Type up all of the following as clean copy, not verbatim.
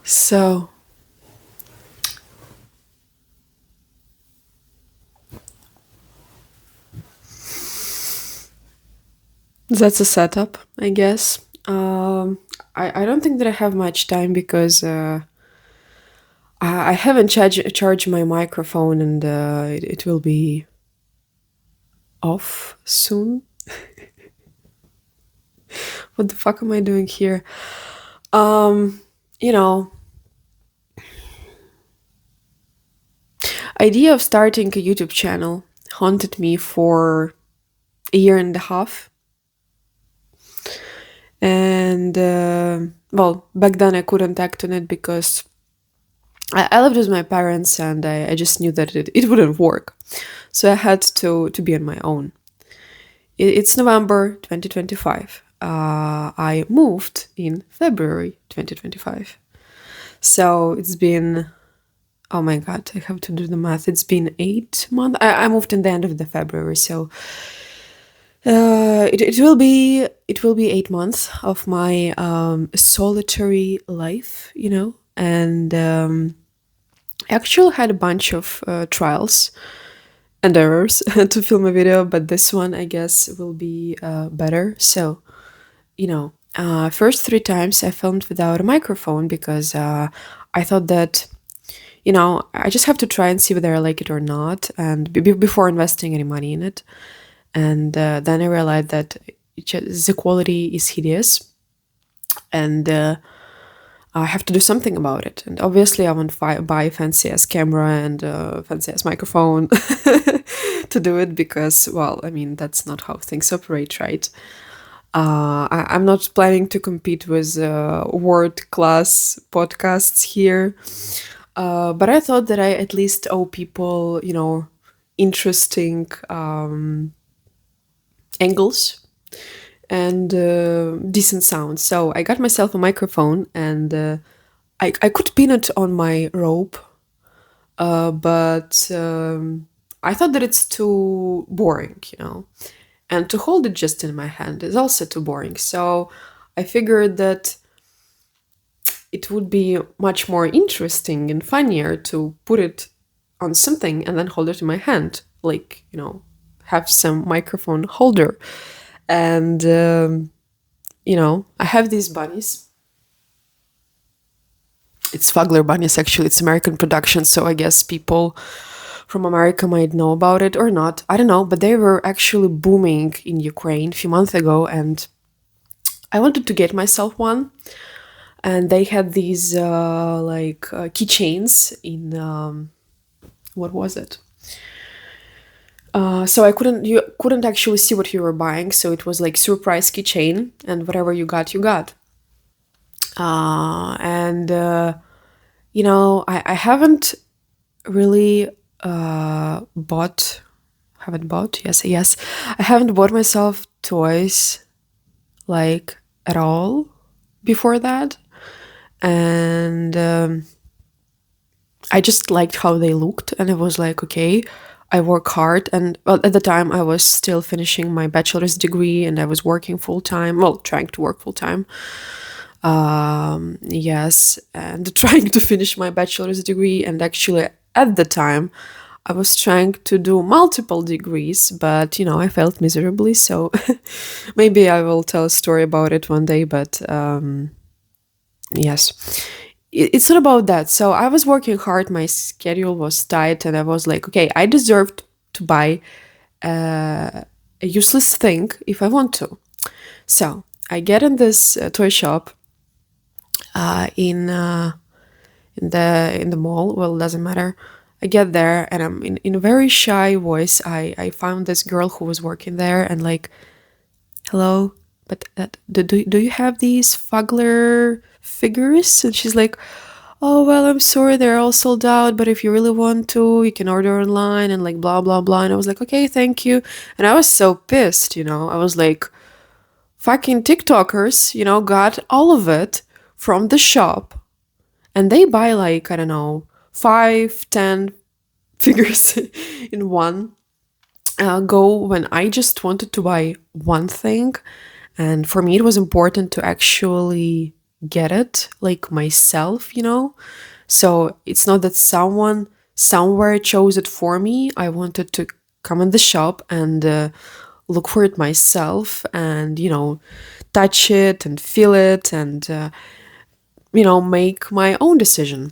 So that's a setup, I guess. I don't think that I have much time because I haven't charged my microphone and it will be off soon. What the fuck am I doing here? Um, you know, idea of starting a YouTube channel haunted me for a year and a half. And well, back then I couldn't act on it because I lived with my parents and I just knew that it wouldn't work. So I had to be on my own. It's November 2025. I moved in February 2025. So it's been, oh my God, I have to do the math. It's been 8 months. I moved in the end of the February. So it will be 8 months of my solitary life, and I actually had a bunch of trials and errors to film a video, but this one I guess will be better. So, first 3 times I filmed without a microphone because I thought that, I just have to try and see whether I like it or not, and before investing any money in it. And then I realized that the quality is hideous, and I have to do something about it. And obviously, I won't buy a fancy ass camera and fancy ass microphone to do it because, well, I mean, that's not how things operate, right? I'm not planning to compete with world class podcasts here, but I thought that I at least owe people, interesting angles and decent sound. So I got myself a microphone and I could pin it on my rope, but I thought that it's too boring, and to hold it just in my hand is also too boring. So I figured that it would be much more interesting and funnier to put it on something and then hold it in my hand, like, have some microphone holder. And, I have these bunnies. It's Fugler bunnies, actually. It's American production, so I guess people from America might know about it or not. I don't know, but they were actually booming in Ukraine a few months ago, and I wanted to get myself one. And they had these keychains in what was it? So you couldn't actually see what you were buying, so it was like surprise keychain, and whatever you got, you got. And I haven't really bought haven't bought yes, I haven't bought myself toys like at all before that. And I just liked how they looked, and it was like, okay, I work hard. And well, at the time I was still finishing my bachelor's degree and I was working full time, well, trying to work full time. Yes, and trying to finish my bachelor's degree. And actually, at the time, I was trying to do multiple degrees, but I failed miserably. So maybe I will tell a story about it one day. But yes, it's not about that. So I was working hard, my schedule was tight, and I was like, okay, I deserved to buy a useless thing if I want to. So I get in this toy shop in the mall. Well, it doesn't matter. I get there and I'm in a very shy voice. I found this girl who was working there and like, hello, but do you have these Fugler figures? And she's like, oh, well, I'm sorry, they're all sold out, but if you really want to, you can order online and like blah, blah, blah. And I was like, okay, thank you. And I was so pissed, I was like, fucking TikTokers, got all of it from the shop and they buy like, I don't know, 5, 10 figures in one go when I just wanted to buy one thing. And for me, it was important to actually get it like myself, So it's not that someone somewhere chose it for me. I wanted to come in the shop and look for it myself and, touch it and feel it and, make my own decision.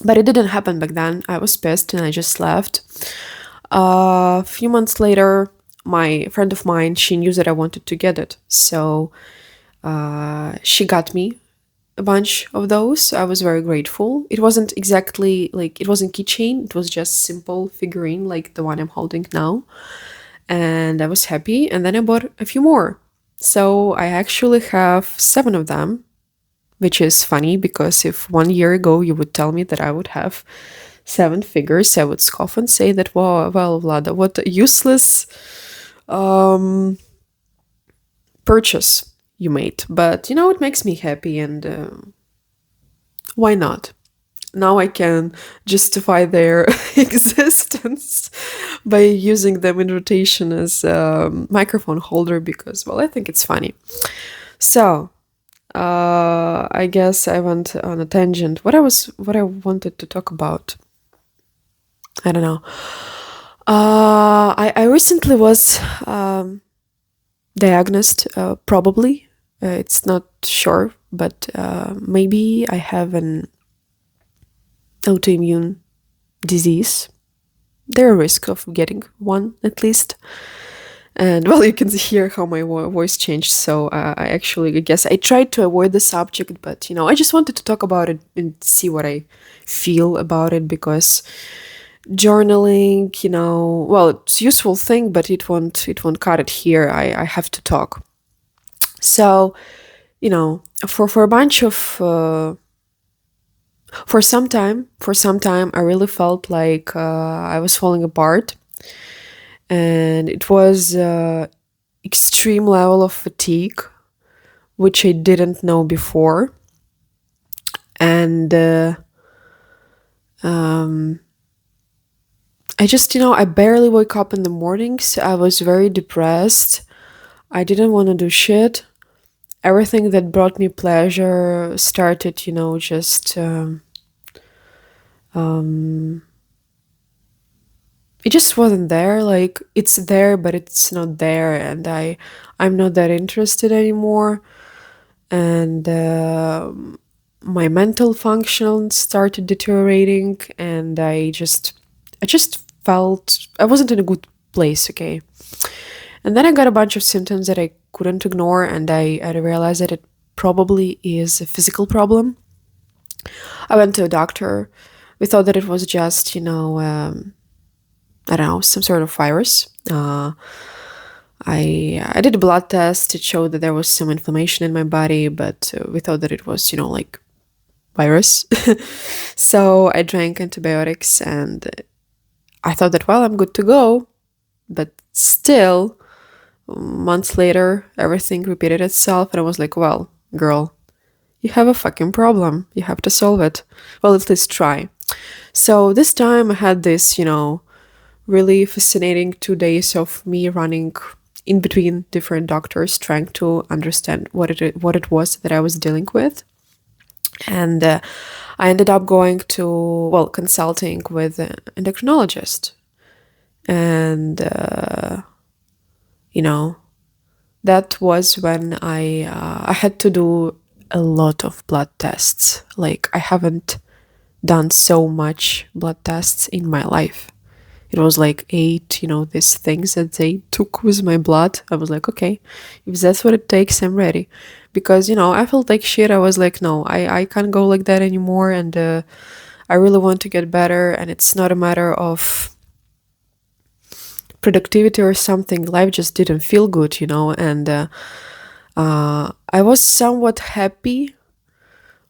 But it didn't happen back then. I was pissed and I just left. A few months later, my friend of mine, she knew that I wanted to get it. So she got me a bunch of those. I was very grateful. It wasn't exactly like, it wasn't keychain. It was just simple figurine like the one I'm holding now. And I was happy. And then I bought a few more. So I actually have 7 of them, which is funny because if 1 year ago you would tell me that I would have 7 figures, I would scoff and say that, wow, well, Vlada, what a useless um, purchase you made. But, it makes me happy and why not? Now I can justify their existence by using them in rotation as a microphone holder because, well, I think it's funny. So, I guess I went on a tangent. What I wanted to talk about, I don't know. I recently was diagnosed, probably. It's not sure, but maybe I have an autoimmune disease. There a risk of getting one, at least. And well, you can hear how my voice changed. So I guess I tried to avoid the subject, but I just wanted to talk about it and see what I feel about it because journaling, well, it's a useful thing, but it won't cut it here. I have to talk. So, for a bunch of for some time, I really felt like I was falling apart, and it was extreme level of fatigue, which I didn't know before, and I just, I barely wake up in the mornings. I was very depressed. I didn't want to do shit. Everything that brought me pleasure started, just it just wasn't there. Like it's there, but it's not there, and I'm not that interested anymore. And my mental function started deteriorating, and I just felt I wasn't in a good place. Okay. And then I got a bunch of symptoms that I couldn't ignore, and I realized that it probably is a physical problem. I went to a doctor. We thought that it was just, I don't know, some sort of virus. I did a blood test. It showed that there was some inflammation in my body, but we thought that it was, like virus. So I drank antibiotics, and I thought that, well, I'm good to go. But still, months later, everything repeated itself, and I was like, well, girl, you have a fucking problem. You have to solve it. Well, at least try. So this time I had this, really fascinating 2 days of me running in between different doctors, trying to understand what it was that I was dealing with. And I ended up going to, well, consulting with an endocrinologist. And, that was when I had to do a lot of blood tests. Like, I haven't done so much blood tests in my life. It was like 8, these things that they took with my blood. I was like, okay, if that's what it takes, I'm ready. Because, I felt like shit. I was like, no, I can't go like that anymore. And I really want to get better. And it's not a matter of productivity or something. Life just didn't feel good, and I was somewhat happy.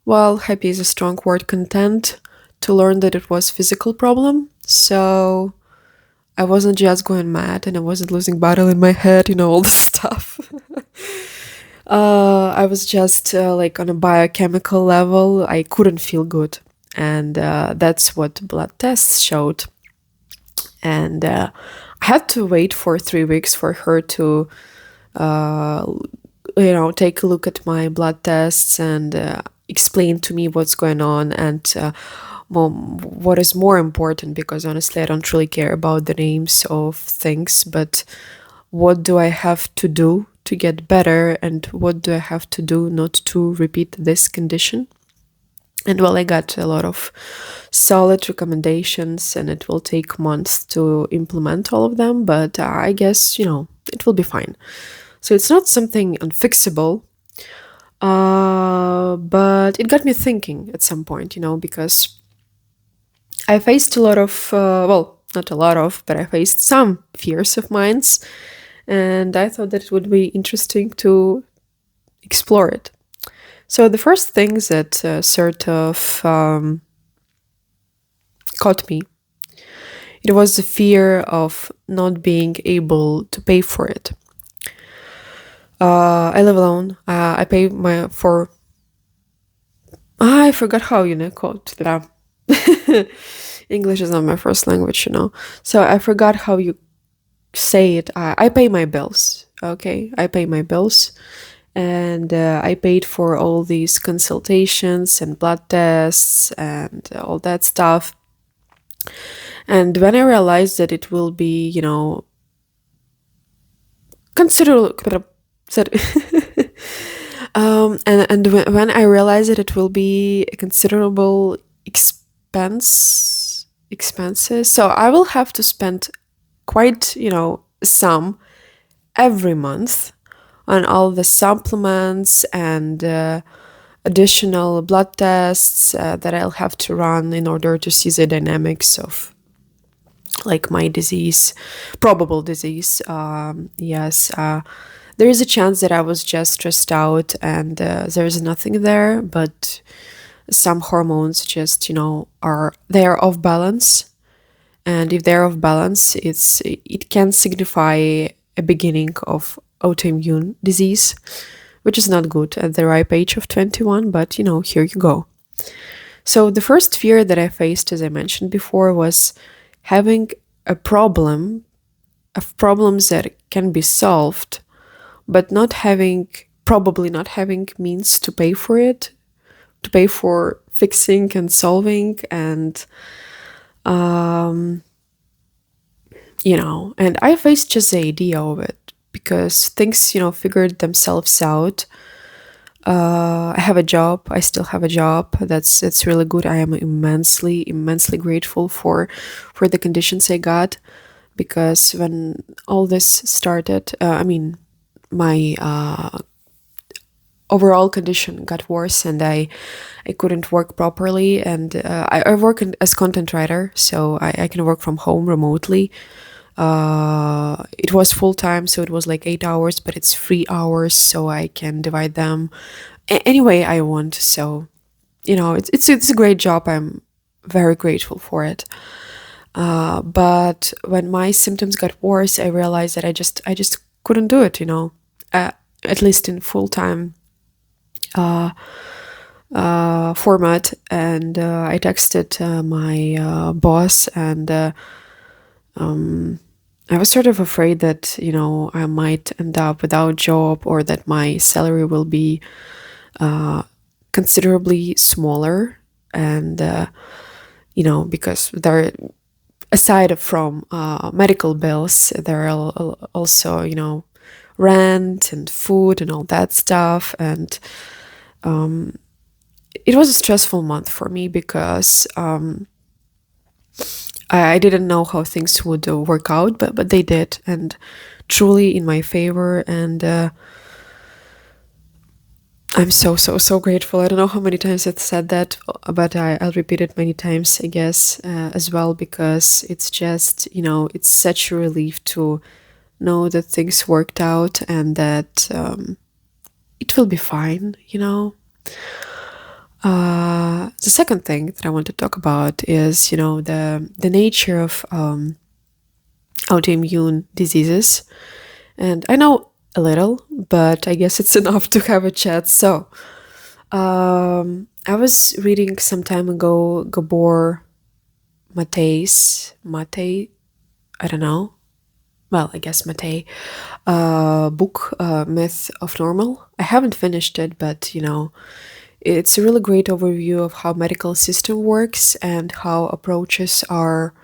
Well, happy is a strong word, content to learn that it was physical problem. So I wasn't just going mad and I wasn't losing battle in my head, all this stuff. I was just like on a biochemical level, I couldn't feel good. And that's what blood tests showed. And I had to wait for 3 weeks for her to take a look at my blood tests and explain to me what's going on, and what is more important, because honestly I don't really care about the names of things, but what do I have to do to get better, and what do I have to do not to repeat this condition. And well, I got a lot of solid recommendations, and it will take months to implement all of them, but I guess, it will be fine. So it's not something unfixable, but it got me thinking at some point, because I faced a lot of, well, not a lot of, but I faced some fears of mine, and I thought that it would be interesting to explore it. So the first thing that sort of caught me, it was the fear of not being able to pay for it. I live alone. I pay for. I forgot how quote that. English is not my first language, So I forgot how you say it. I pay my bills. Okay, I pay my bills, and I paid for all these consultations and blood tests and all that stuff. And when I realized that it will be, considerable, and when I realized that it will be a considerable expenses, so I will have to spend quite, some every month on all the supplements and additional blood tests that I'll have to run in order to see the dynamics of like my disease, probable disease. Yes, there is a chance that I was just stressed out and there's nothing there, but some hormones just, they're off balance. And if they're off balance, it can signify a beginning of autoimmune disease, which is not good at the ripe age of 21, but here you go. So the first fear that I faced, as I mentioned before, was having a problem of problems that can be solved, but probably not having means to pay for it, to pay for fixing and solving, and and I faced just the idea of it because things, figured themselves out. I have a job. I still have a job. That's really good. I am immensely grateful for the conditions I got, because when all this started, my overall condition got worse, and I couldn't work properly. And I work as content writer, so I can work from home remotely. It was full time, so it was like 8 hours, but it's 3 hours, so I can divide them any way I want. So, it's a great job. I'm very grateful for it. But when my symptoms got worse, I realized that I just couldn't do it. At least in full time format. And I texted my boss, and I was sort of afraid that, I might end up without job, or that my salary will be considerably smaller. And, because there, aside from medical bills, there are also, rent and food and all that stuff. And it was a stressful month for me because I didn't know how things would work out, but they did, and truly in my favor. And I'm so grateful. I don't know how many times I've said that, but I'll repeat it many times, I guess, as well, because it's just, it's such a relief to know that things worked out, and that it will be fine. The second thing that I want to talk about is, the nature of autoimmune diseases. And I know a little, but I guess it's enough to have a chat. So, I was reading some time ago Gabor Mate's, I don't know, well, I guess Matei, book, Myth of Normal. I haven't finished it, but it's a really great overview of how medical system works and how approaches are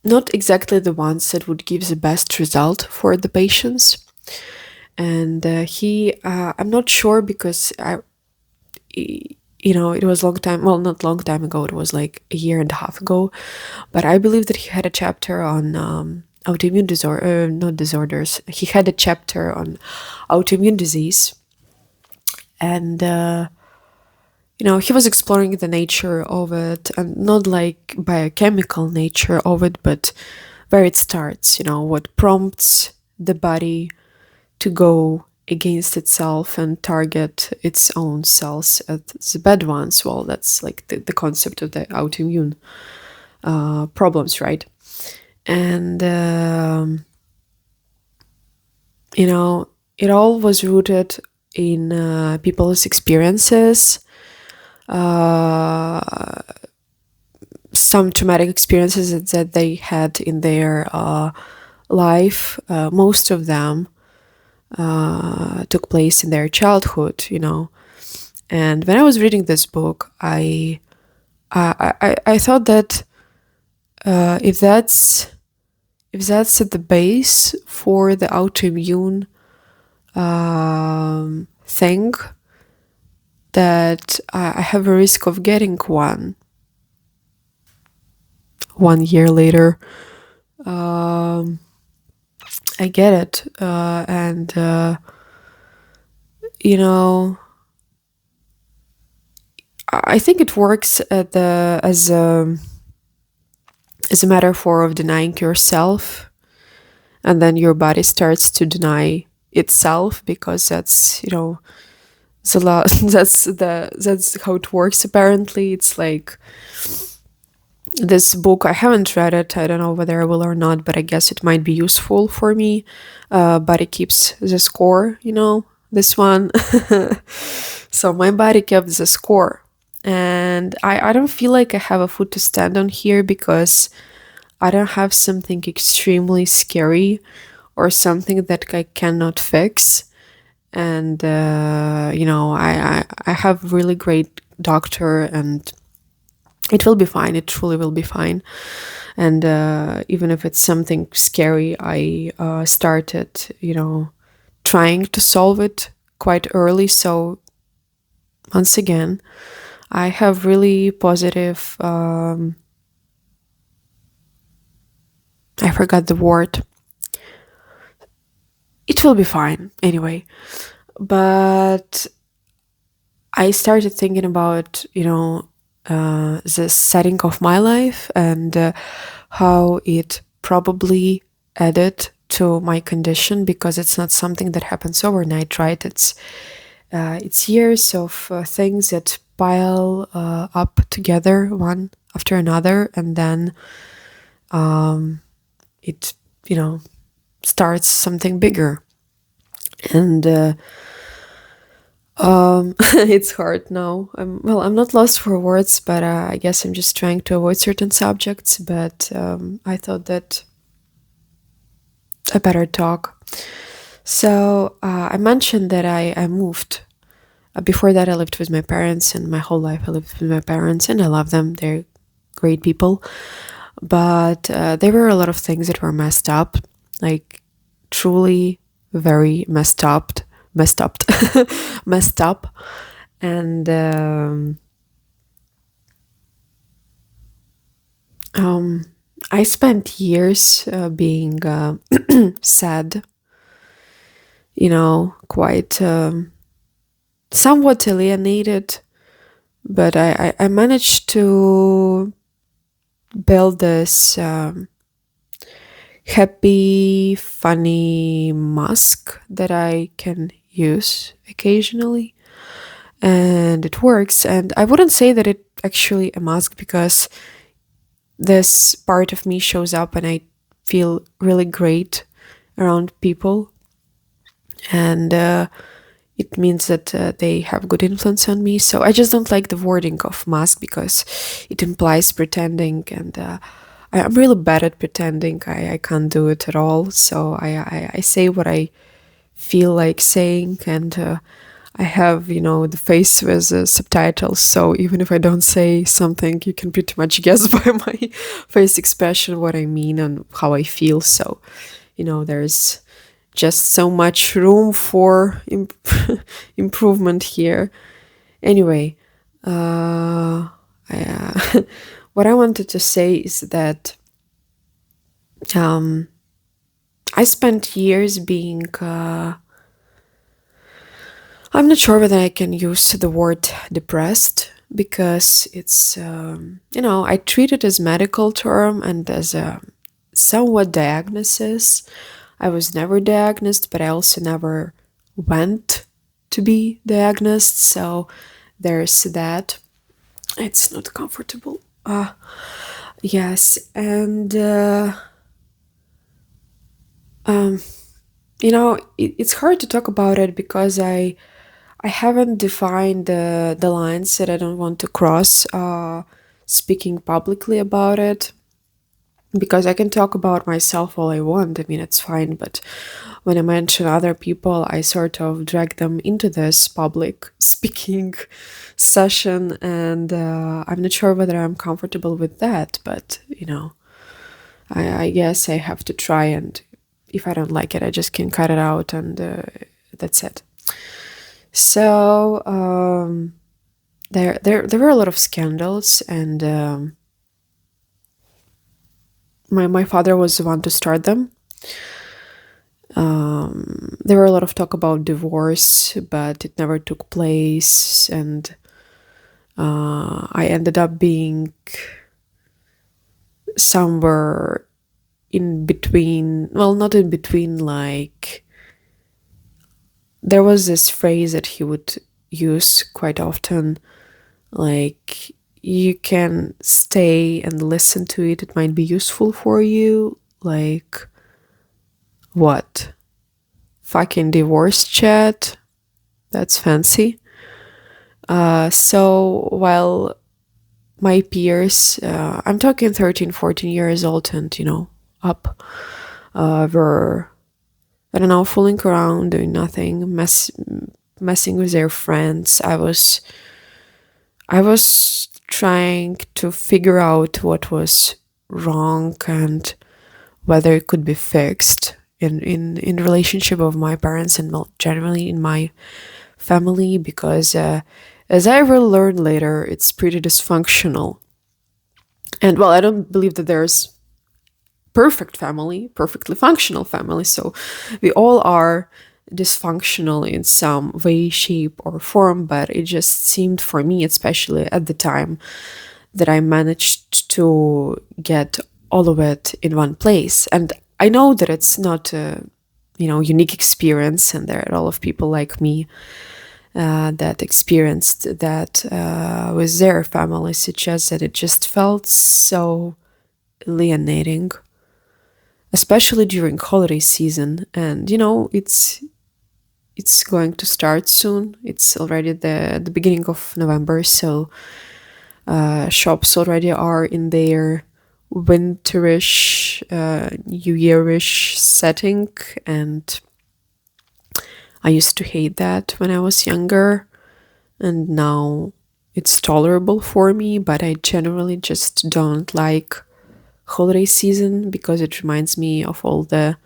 not exactly the ones that would give the best result for the patients. And I'm not sure because it was a long time, well, not long time ago, it was like a year and a half ago, but I believe that he had a chapter on autoimmune disorder, not disorders. He had a chapter on autoimmune disease, and he was exploring the nature of it, and not like biochemical nature of it, but where it starts. What prompts the body to go against itself and target its own cells as the bad ones. Well, that's like the concept of the autoimmune problems, right? And it all was rooted in people's experiences, some traumatic experiences that they had in their life. Most of them took place in their childhood, And when I was reading this book, I thought that if that's at the base for the autoimmune thing, that I have a risk of getting one year later. I get it, and I think it works as a metaphor of denying yourself, and then your body starts to deny itself, because that's it's a lot. That's how it works. Apparently, it's like this book. I haven't read it. I don't know whether I will or not, but I guess it might be useful for me. Body keeps the score. This one. So my body kept the score, and I don't feel like I have a foot to stand on here, because I don't have something extremely scary or something that I cannot fix. And I have really great doctor, and it will be fine. It truly will be fine. And even if it's something scary, I started trying to solve it quite early. So once again, I have really positive I forgot the word. It will be fine anyway. But I started thinking about, the setting of my life, and how it probably added to my condition, because it's not something that happens overnight, right? It's years of things that pile up together, one after another, and then it, starts something bigger. And it's hard now. I'm not lost for words, but I guess I'm just trying to avoid certain subjects. But I thought that I better talk. So I mentioned that I moved. Before that, I lived with my parents, and my whole life I lived with my parents, and I love them. They're great people. But there were a lot of things that were messed up, like truly very messed up, messed up. And I spent years being sad, quite somewhat alienated, but I managed to build this happy, funny mask that I can use occasionally, and it works. And I wouldn't say that it actually a mask, because this part of me shows up and I feel really great around people, and it means that they have good influence on me. So I just don't like the wording of mask, because it implies pretending, and I'm really bad at pretending. I can't do it at all. So I say what I feel like saying, and I have, the face with subtitles. So even if I don't say something, you can pretty much guess by my face expression what I mean and how I feel. So, there's just so much room for improvement here. Anyway, what I wanted to say is that um, I spent years being. I'm not sure whether I can use the word depressed because it's, I treat it as medical term and as a somewhat diagnosis. I was never diagnosed, but I also never went to be diagnosed. So there's that. It's not comfortable. Yes, and it's hard to talk about it because I haven't defined the lines that I don't want to cross speaking publicly about it, because I can talk about myself all I want. I mean, it's fine, but when I mention other people, I sort of drag them into this public speaking session, and I'm not sure whether I'm comfortable with that, but I guess I have to try, and if I don't like it, I just can cut it out, and that's it. So there were a lot of scandals, and my father was the one to start them. There were a lot of talk about divorce, but it never took place, and I ended up being somewhere in between. Well, not in between, like there was this phrase that he would use quite often, like, you can stay and listen to it, it might be useful for you. Like, what? Fucking divorce chat? That's fancy. So while my peers, I'm talking 13, 14 years old and, up, were, I don't know, fooling around, doing nothing, messing with their friends. I was trying to figure out what was wrong and whether it could be fixed in relationship of my parents and generally in my family, because as I will learn later, it's pretty dysfunctional. And well, I don't believe that there's perfectly functional family. So we all are dysfunctional in some way, shape, or form, but it just seemed for me, especially at the time, that I managed to get all of it in one place. And I know that it's not a unique experience, and there are a lot of people like me that experienced that with their families. It's just that it just felt so alienating, especially during holiday season. And it's going to start soon. It's already the beginning of November, so shops already are in their winterish, New Yearish setting, and I used to hate that when I was younger, and now it's tolerable for me, but I generally just don't like holiday season because it reminds me of all the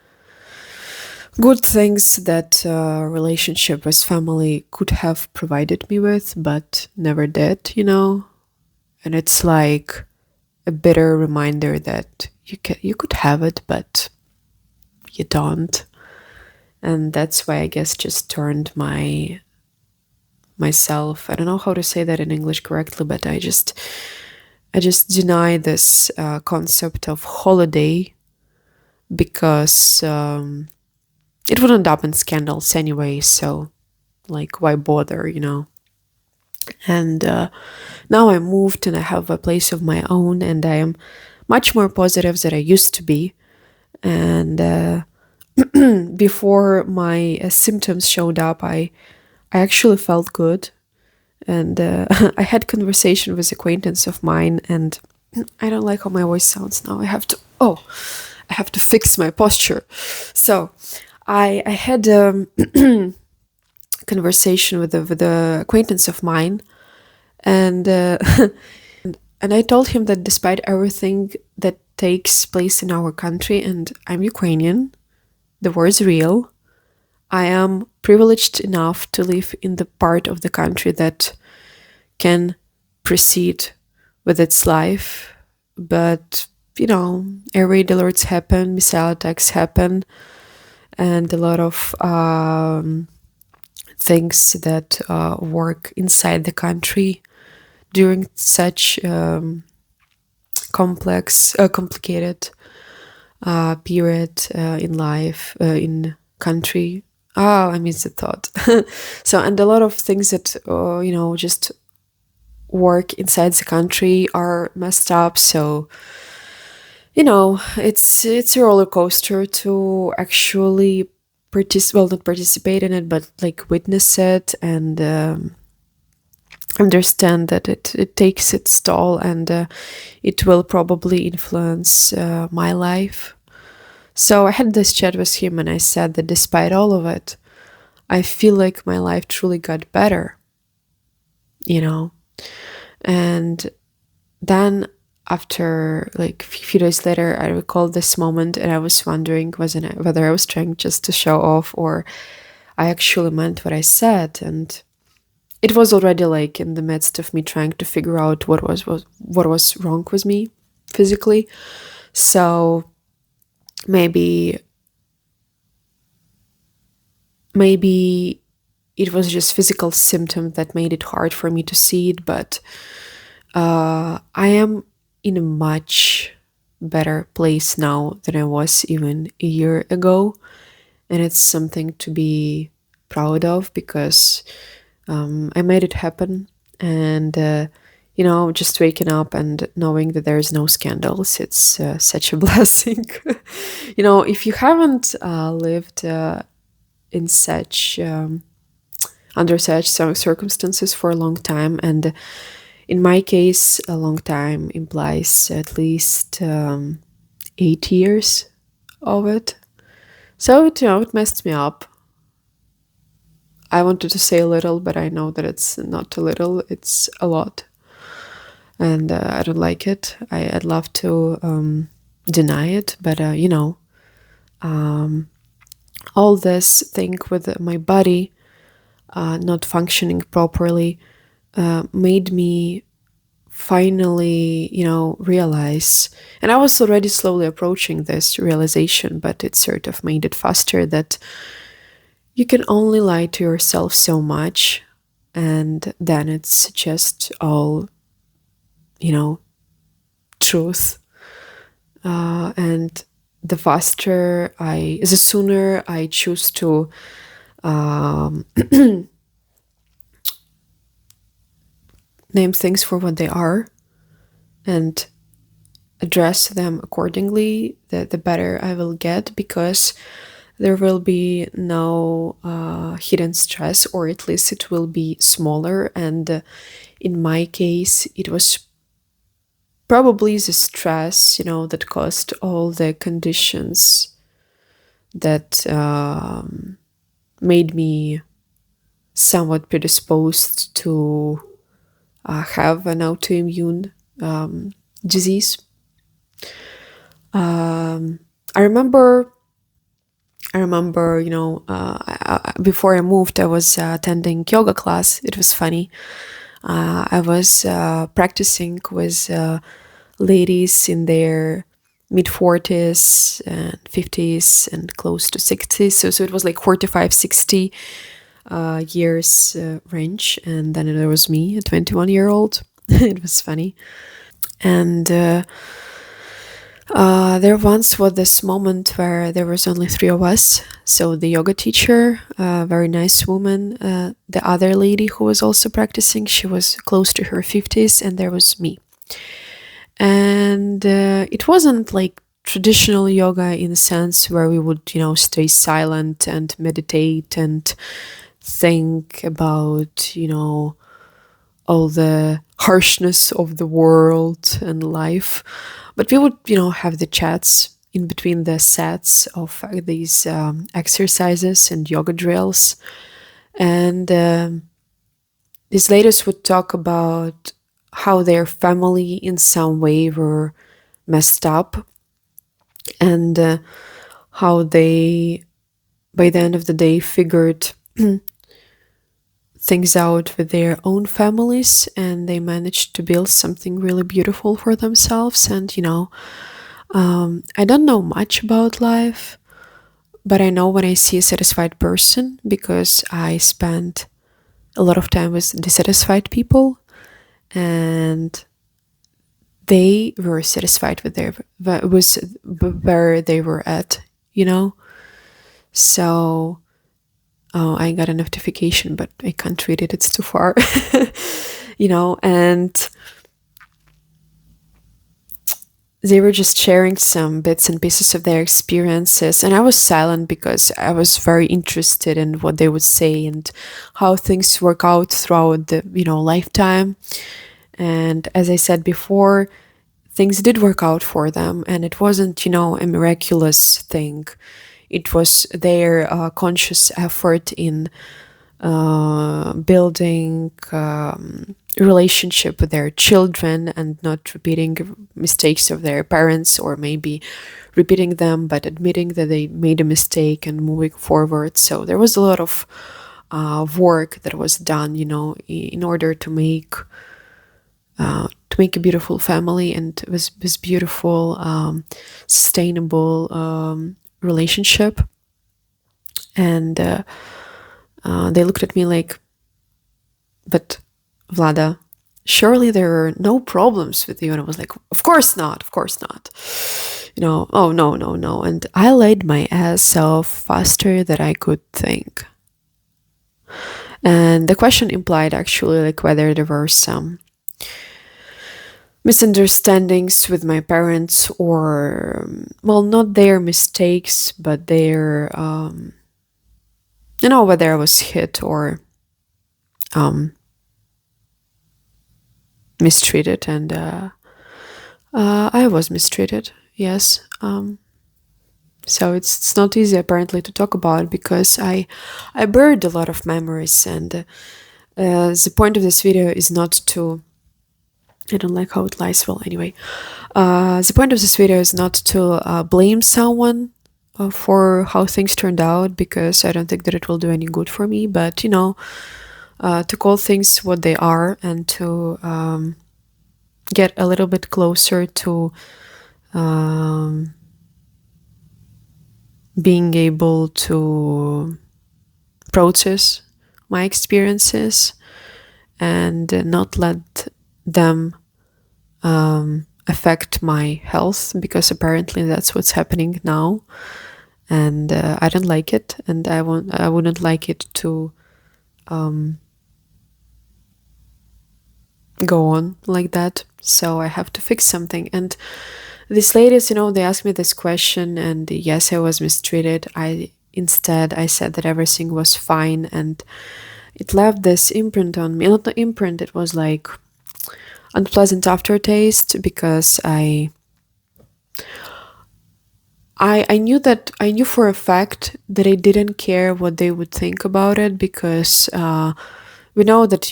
good things that relationship with family could have provided me with, but never did, and it's like a bitter reminder that you could have it, but you don't. And that's why I guess just turned myself, I don't know how to say that in English correctly, but I just deny this concept of holiday, because it would end up in scandals anyway, so like, why bother, And now I moved and I have a place of my own, and I am much more positive than I used to be. And before my symptoms showed up, I actually felt good, and I had conversation with acquaintance of mine, and I don't like how my voice sounds now. I have to fix my posture. So I had a conversation with a acquaintance of mine, and and I told him that despite everything that takes place in our country, and I'm Ukrainian, the war is real. I am privileged enough to live in the part of the country that can proceed with its life, but air raid alerts happen, missile attacks happen, and a lot of things that work inside the country during such complicated period in life, in country. Oh, I miss the thought. So, and a lot of things that, just work inside the country are messed up. So, it's a roller coaster to actually not participate in it, but like witness it and understand that it takes its toll, and it will probably influence my life. So I had this chat with him, and I said that despite all of it, I feel like my life truly got better, you know? And then after like a few days later, I recalled this moment, and I was wondering whether I was trying just to show off, or I actually meant what I said. And it was already like in the midst of me trying to figure out what was wrong with me physically. So maybe it was just physical symptom that made it hard for me to see it, but I am in a much better place now than I was even a year ago, and it's something to be proud of, because I made it happen. And just waking up and knowing that there's no scandals, it's such a blessing. If you haven't lived in such under such circumstances for a long time, and in my case, a long time implies at least 8 years of it. So it messed me up. I wanted to say a little, but I know that it's not a little, it's a lot. And I don't like it. I'd love to deny it, but all this thing with my body not functioning properly made me finally, realize, and I was already slowly approaching this realization, but it sort of made it faster, that you can only lie to yourself so much, and then it's just all, truth. And the sooner I choose to name things for what they are and address them accordingly, the better I will get, because there will be no hidden stress, or at least it will be smaller. And in my case, it was probably the stress, that caused all the conditions that made me somewhat predisposed to have an autoimmune disease. I remember, before I moved, I was attending yoga class. It was funny. I was practicing with ladies in their mid 40s and 50s and close to 60s. So it was like 45, 60 years range. And then there was me, a 21-year-old. It was funny. And there once was this moment where there was only three of us. So the yoga teacher, a very nice woman, the other lady who was also practicing, she was close to her 50s, and there was me. And it wasn't like traditional yoga in the sense where we would, stay silent and meditate and think about, all the harshness of the world and life. But we would, have the chats in between the sets of these exercises and yoga drills. And these ladies would talk about how their family in some way were messed up, and how they, by the end of the day, figured things out with their own families, and they managed to build something really beautiful for themselves. And I don't know much about life, but I know when I see a satisfied person, because I spent a lot of time with dissatisfied people, and they were satisfied with where they were at, So I got a notification, but I can't read it. It's too far, and they were just sharing some bits and pieces of their experiences. And I was silent because I was very interested in what they would say and how things work out throughout the, lifetime. And as I said before, things did work out for them. And it wasn't, a miraculous thing. It was their conscious effort in building relationship with their children and not repeating mistakes of their parents, or maybe repeating them but admitting that they made a mistake and moving forward. So there was a lot of work that was done, in order to make a beautiful family, and it was this beautiful sustainable relationship. And they looked at me like, but Vlada, surely there are no problems with you. And I was like, of course not, of course not. Oh, no, no, no. And I laid my ass off faster than I could think. And the question implied actually like whether there were some misunderstandings with my parents, or, well, not their mistakes, but their, whether I was hit or mistreated. And I was mistreated, yes. So it's not easy apparently to talk about, because I buried a lot of memories. And the point of this video is not to, I don't like how it lies. Well, anyway, the point of this video is not to blame someone for how things turned out, because I don't think that it will do any good for me. But to call things what they are, and to get a little bit closer to being able to process my experiences and not let them affect my health, because apparently that's what's happening now. And I don't like it, and I wouldn't like it to go on like that. So I have to fix something. And these ladies, they asked me this question, and yes, I was mistreated. Instead I said that everything was fine, and it left this imprint on me. Not an imprint, it was like unpleasant aftertaste, because I knew for a fact that I didn't care what they would think about it, because we know that,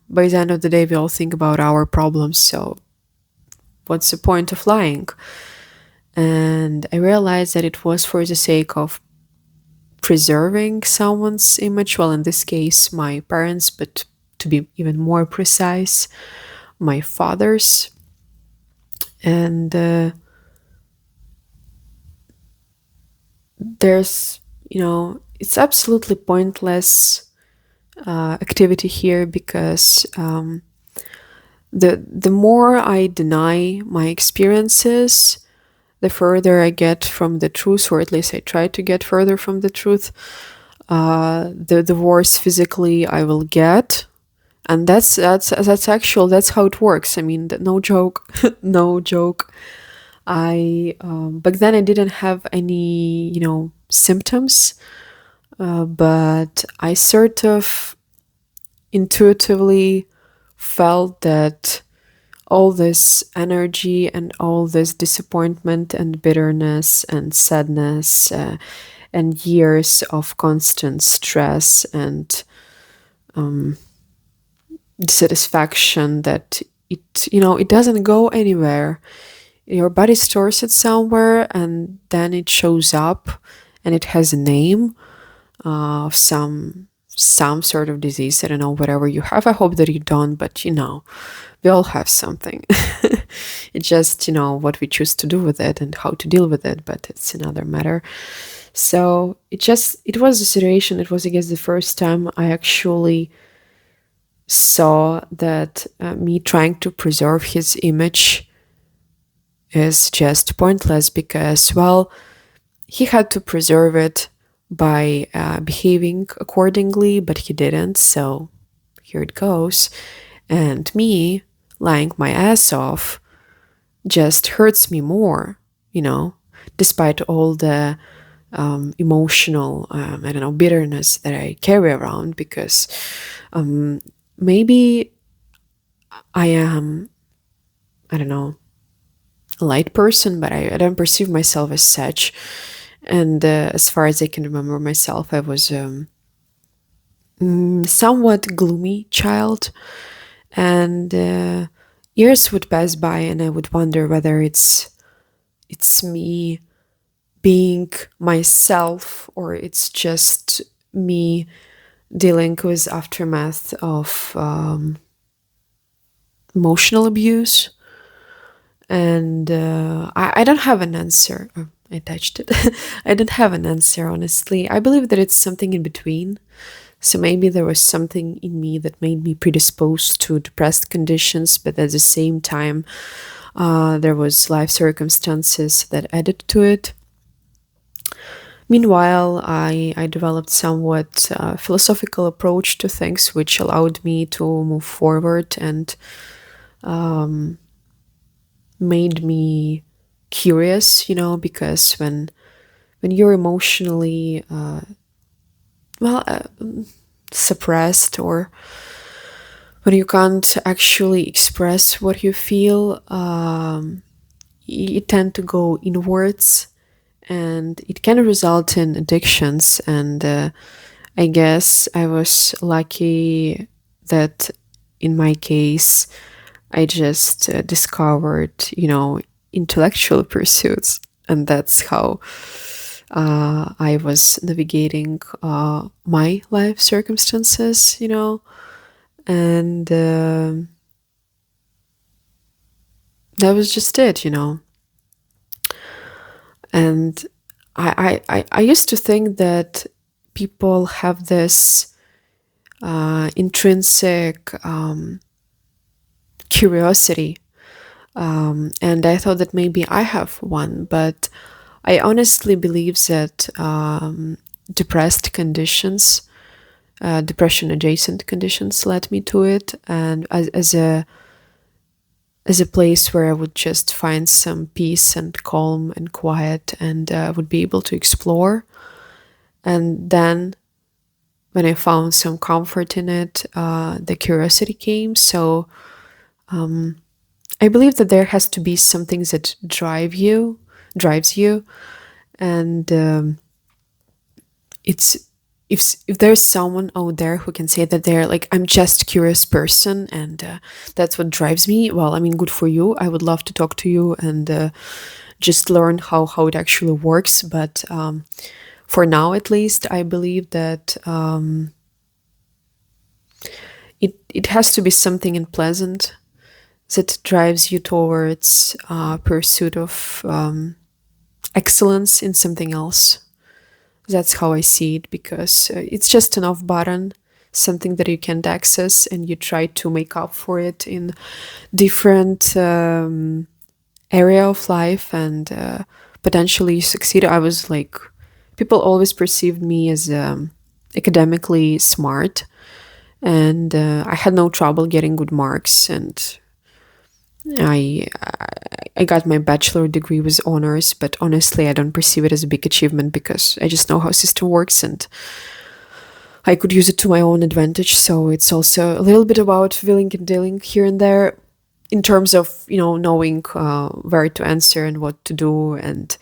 by the end of the day, we all think about our problems. So what's the point of lying? And I realized that it was for the sake of preserving someone's image. Well, in this case, my parents, but to be even more precise, my father's. And there's, it's absolutely pointless activity here, because the more I deny my experiences, the further I get from the truth, or at least I try to get further from the truth, the worse physically I will get. And that's actual, that's how it works. I mean, no joke. No joke. Back then I didn't have any, symptoms, but I sort of intuitively felt that all this energy and all this disappointment and bitterness and sadness and years of constant stress and dissatisfaction, that it doesn't go anywhere. Your body stores it somewhere, and then it shows up, and it has a name of some sort of disease. I don't know, whatever you have. I hope that you don't, but we all have something. It's just what we choose to do with it and how to deal with it, but it's another matter. So it was a situation. It was, I guess, the first time I actually saw that me trying to preserve his image is just pointless, because, well, he had to preserve it by behaving accordingly, but he didn't. So here it goes. And me lying my ass off just hurts me more, despite all the emotional, I don't know, bitterness that I carry around, because maybe I am, I don't know, a light person, but I don't perceive myself as such. And as far as I can remember myself, I was somewhat gloomy child. And years would pass by, and I would wonder whether it's me being myself, or it's just me dealing with aftermath of emotional abuse. And I don't have an answer. Oh, I touched it. I don't have an answer, honestly. I believe that it's something in between. So maybe there was something in me that made me predisposed to depressed conditions, but at the same time, there was life circumstances that added to it. Meanwhile, I developed somewhat philosophical approach to things, which allowed me to move forward and made me curious, because when you're emotionally suppressed, or when you can't actually express what you feel, you tend to go inwards, and it can result in addictions. And I guess I was lucky that in my case I just discovered intellectual pursuits, and that's how I was navigating my life circumstances, and that was just it. And I used to think that people have this intrinsic curiosity, and I thought that maybe I have one, but I honestly believe that depressed conditions, depression adjacent conditions, led me to it, and as a place where I would just find some peace and calm and quiet, and would be able to explore. And then when I found some comfort in it, the curiosity came. So I believe that there has to be something that drives you, and it's if there's someone out there who can say that they're like, I'm just a curious person, and that's what drives me, well, I mean, good for you. I would love to talk to you and just learn how it actually works. But for now, at least, I believe that it has to be something unpleasant that drives you towards pursuit of excellence in something else. That's how I see it, because it's just an off button, something that you can't access, and you try to make up for it in different area of life, and potentially succeed. I was like, people always perceived me as academically smart, and I had no trouble getting good marks, and I I got my bachelor degree with honors, but honestly, I don't perceive it as a big achievement, because I just know how system works, and I could use it to my own advantage. So it's also a little bit about willing and dealing here and there, in terms of, knowing where to answer and what to do, and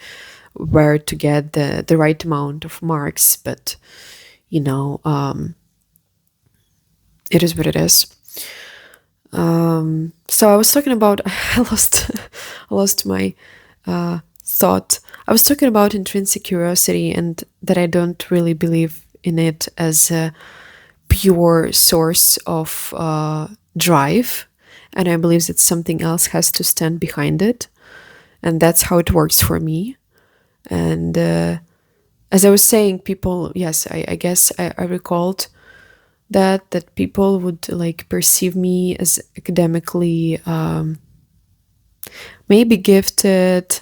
where to get the right amount of marks. But you know it is what it is. So I was talking about I lost my thought. I was talking about intrinsic curiosity, and that I don't really believe in it as a pure source of drive, and I believe that something else has to stand behind it, and that's how it works for me. And as I was saying, people, yes, I guess I recalled that people would like perceive me as academically maybe gifted,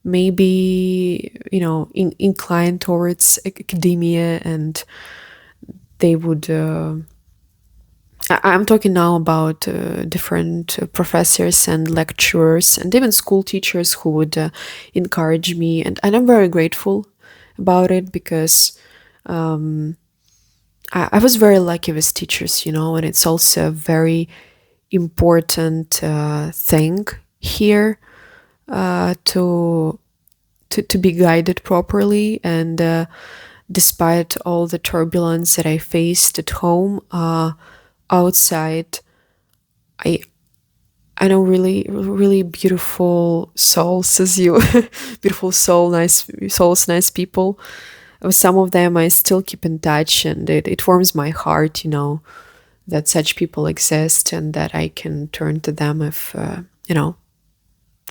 maybe inclined towards academia, and they would I'm talking now about different professors and lecturers and even school teachers who would encourage me, and I'm very grateful about it, because I was very lucky with teachers, and it's also a very important thing here, to be guided properly. And despite all the turbulence that I faced at home, outside, I I know really really beautiful souls as you, beautiful nice souls, nice people. With some of them, I still keep in touch, and it warms my heart, that such people exist and that I can turn to them if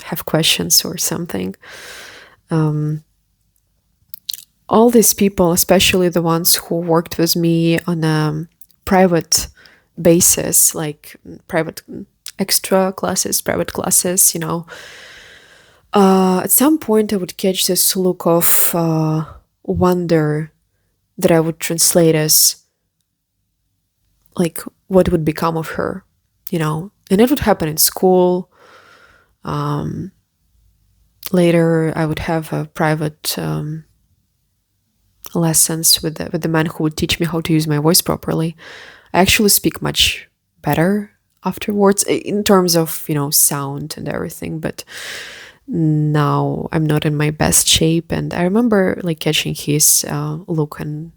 have questions or something. Um, all these people, especially the ones who worked with me on a private basis, like private extra classes, private classes, at some point I would catch this look of wonder that I would translate as like what would become of her, and it would happen in school. Later, I would have a private lessons with the man who would teach me how to use my voice properly. I actually speak much better afterwards in terms of sound and everything, but now I'm not in my best shape. And I remember like catching his look, and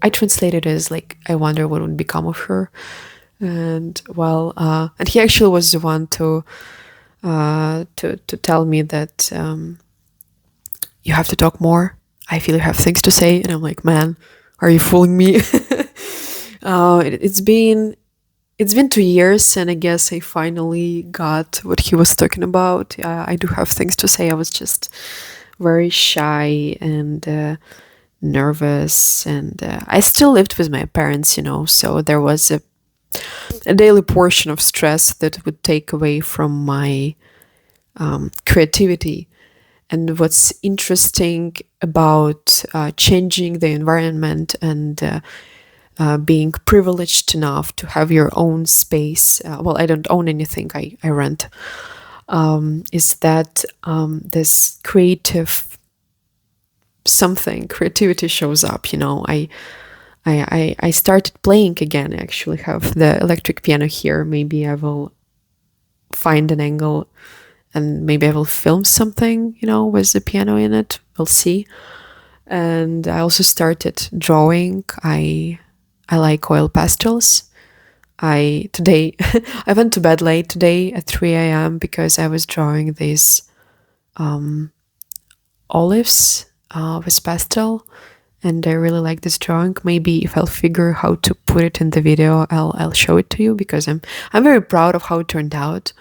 I translated it as like, I wonder what would become of her. And well, and he actually was the one to tell me that you have to talk more. I feel you have things to say. And I'm like, man, are you fooling me? It's been 2 years, and I guess I finally got what he was talking about. I do have things to say. I was just very shy and nervous, and I still lived with my parents, so there was a daily portion of stress that would take away from my creativity. And what's interesting about changing the environment and being privileged enough to have your own space, well, I don't own anything, I rent, is that this creativity shows up. I started playing again. I actually have the electric piano here. Maybe I will find an angle and maybe I will film something, with the piano in it. We'll see. And I also started drawing. I like oil pastels. Today I went to bed late today at 3 a.m. because I was drawing these olives with pastel, and I really like this drawing. Maybe if I'll figure how to put it in the video, I'll show it to you, because I'm very proud of how it turned out,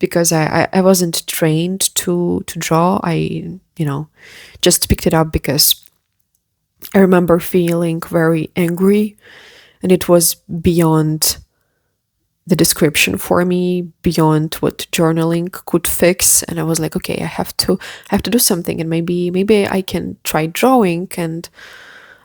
because I wasn't trained to draw. I just picked it up because I remember feeling very angry, and it was beyond the description for me, beyond what journaling could fix. And I was like, okay, I have to do something, and maybe I can try drawing. And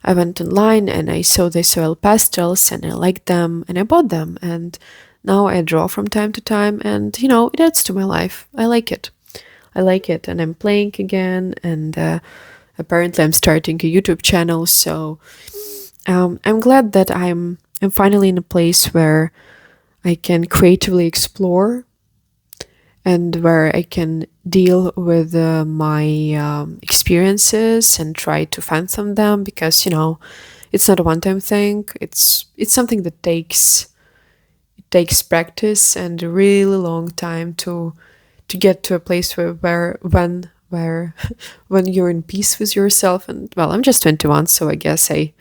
I went online and I saw these oil pastels and I liked them and I bought them, and now I draw from time to time, and it adds to my life. I like it, and I'm playing again, and apparently I'm starting a YouTube channel, so I'm glad that I'm finally in a place where I can creatively explore and where I can deal with my experiences and try to fathom them, because it's not a one-time thing. It's something that takes practice and a really long time to get to a place where when you're in peace with yourself. And well, I'm just 21, so I guess I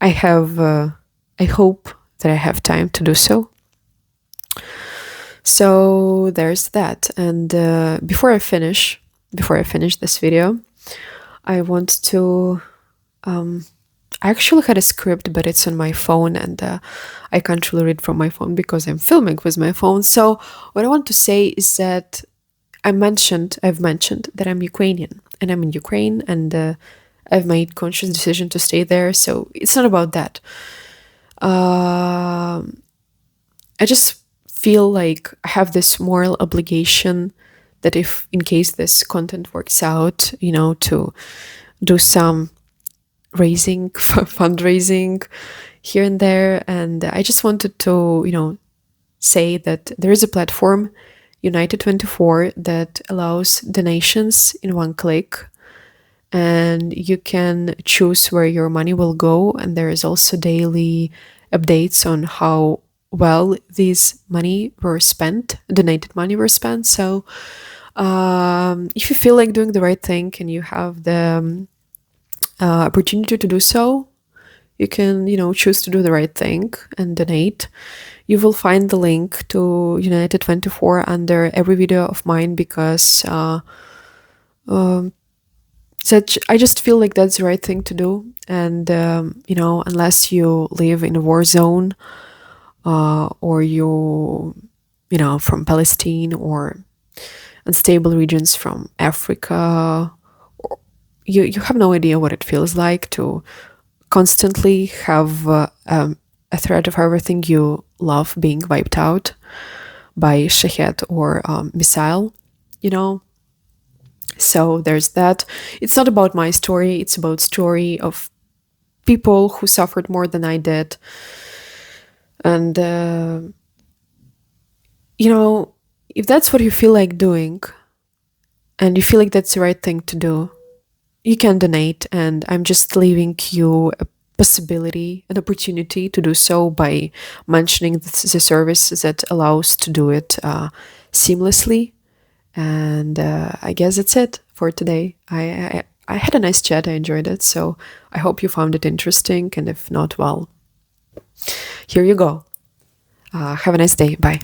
have I hope that I have time to do so. So there's that. And before I finish this video, I want to. I actually had a script, but it's on my phone, and I can't really read from my phone because I'm filming with my phone. So what I want to say is that I've mentioned that I'm Ukrainian, and I'm in Ukraine, and I've made conscious decision to stay there. So it's not about that. I just feel like I have this moral obligation that if, in case this content works out, to do some fundraising here and there. And I just wanted to, say that there is a platform, United 24, that allows donations in one click, and you can choose where your money will go. And there is also daily updates on how well these donated money were spent. So if you feel like doing the right thing and you have the opportunity to do so, you can, choose to do the right thing and donate. You will find the link to United 24 under every video of mine, because I just feel like that's the right thing to do. And unless you live in a war zone, or from Palestine or unstable regions from Africa, you have no idea what it feels like to constantly have a threat of everything you love being wiped out by shahed or missile, So there's that. It's not about my story. It's about story of people who suffered more than I did. And, if that's what you feel like doing and you feel like that's the right thing to do, you can donate. And I'm just leaving you a possibility, an opportunity to do so by mentioning the service that allows to do it seamlessly. And I guess that's it for today. I had a nice chat. I enjoyed it. So I hope you found it interesting. And if not, well, here you go. Have a nice day. Bye.